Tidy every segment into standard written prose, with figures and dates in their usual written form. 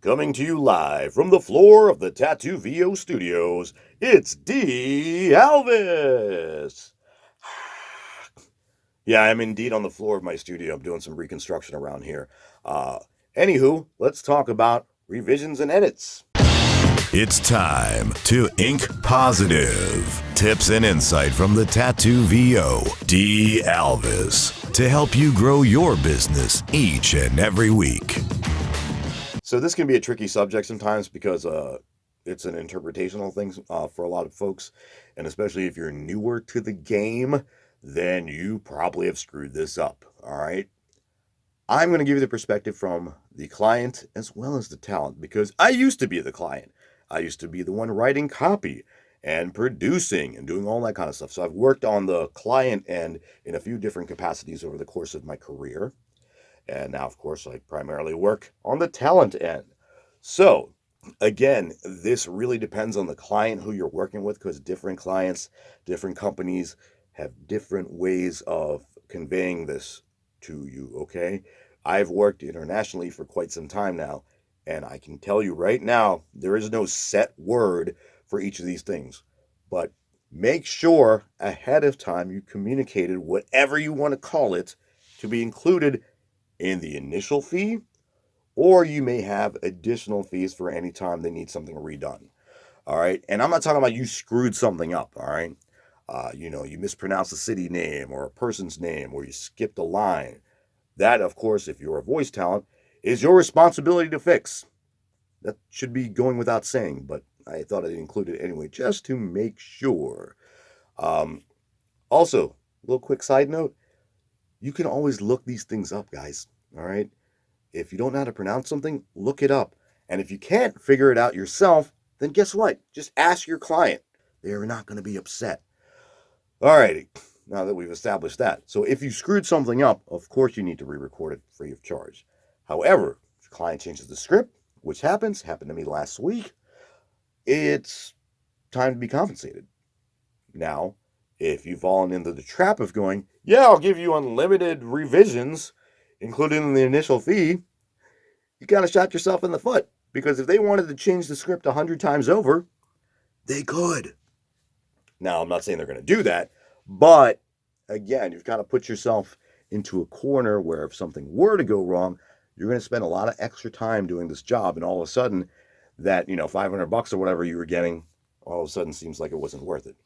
Coming to you live from the floor of the Tattoo VO Studios, it's D. Alvis. Yeah, I'm indeed on the floor of my studio. I'm doing some reconstruction around here. Anywho, let's talk about revisions and edits. It's time to Ink Positive. Tips and insight from the Tattoo VO, D. Alvis, to help you grow your business each and every week. So this can be a tricky subject sometimes because it's an interpretational thing for a lot of folks, and especially if you're newer to the game, then you probably have screwed this up. All right. I'm going to give you the perspective from the client as well as the talent because I used to be the client. I used to be the one writing copy and producing and doing all that kind of stuff. So I've worked on the client end in a few different capacities over the course of my career. And now, of course, I primarily work on the talent end. So, again, this really depends on the client who you're working with because different clients, different companies have different ways of conveying this to you, okay? I've worked internationally for quite some time now, and I can tell you right now, there is no set word for each of these things. But make sure ahead of time you communicated whatever you want to call it to be included in the initial fee, or you may have additional fees for any time they need something redone. All right. And I'm not talking about you screwed something up. All right. You mispronounced a city name or a person's name or you skipped a line. That, of course, if you're a voice talent, is your responsibility to fix. That should be going without saying, but I thought I'd include it anyway, just to make sure. Um, Also, a little quick side note, you can always look these things up, guys. All right. If you don't know how to pronounce something, look it up. And if you can't figure it out yourself, then guess what? Just ask your client. They're not going to be upset. All righty. Now that we've established that. So if you screwed something up, of course you need to re-record it free of charge. However, if your client changes the script, which happened to me last week, it's time to be compensated. Now, if you've fallen into the trap of going, yeah, I'll give you unlimited revisions, including the initial fee, you kind of shot yourself in the foot. Because if they wanted to change the script 100 times over, they could. Now, I'm not saying they're going to do that, but again, you've got to put yourself into a corner where if something were to go wrong, you're going to spend a lot of extra time doing this job, and all of a sudden, that $500 or whatever you were getting, all of a sudden seems like it wasn't worth it.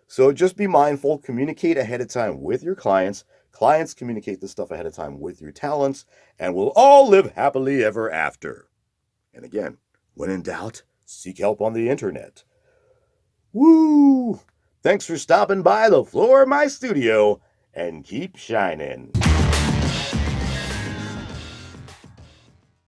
So just be mindful, communicate ahead of time with your clients. Clients communicate this stuff ahead of time with your talents, and we'll all live happily ever after. And again, when in doubt, seek help on the internet. Woo! Thanks for stopping by the floor of my studio, and keep shining.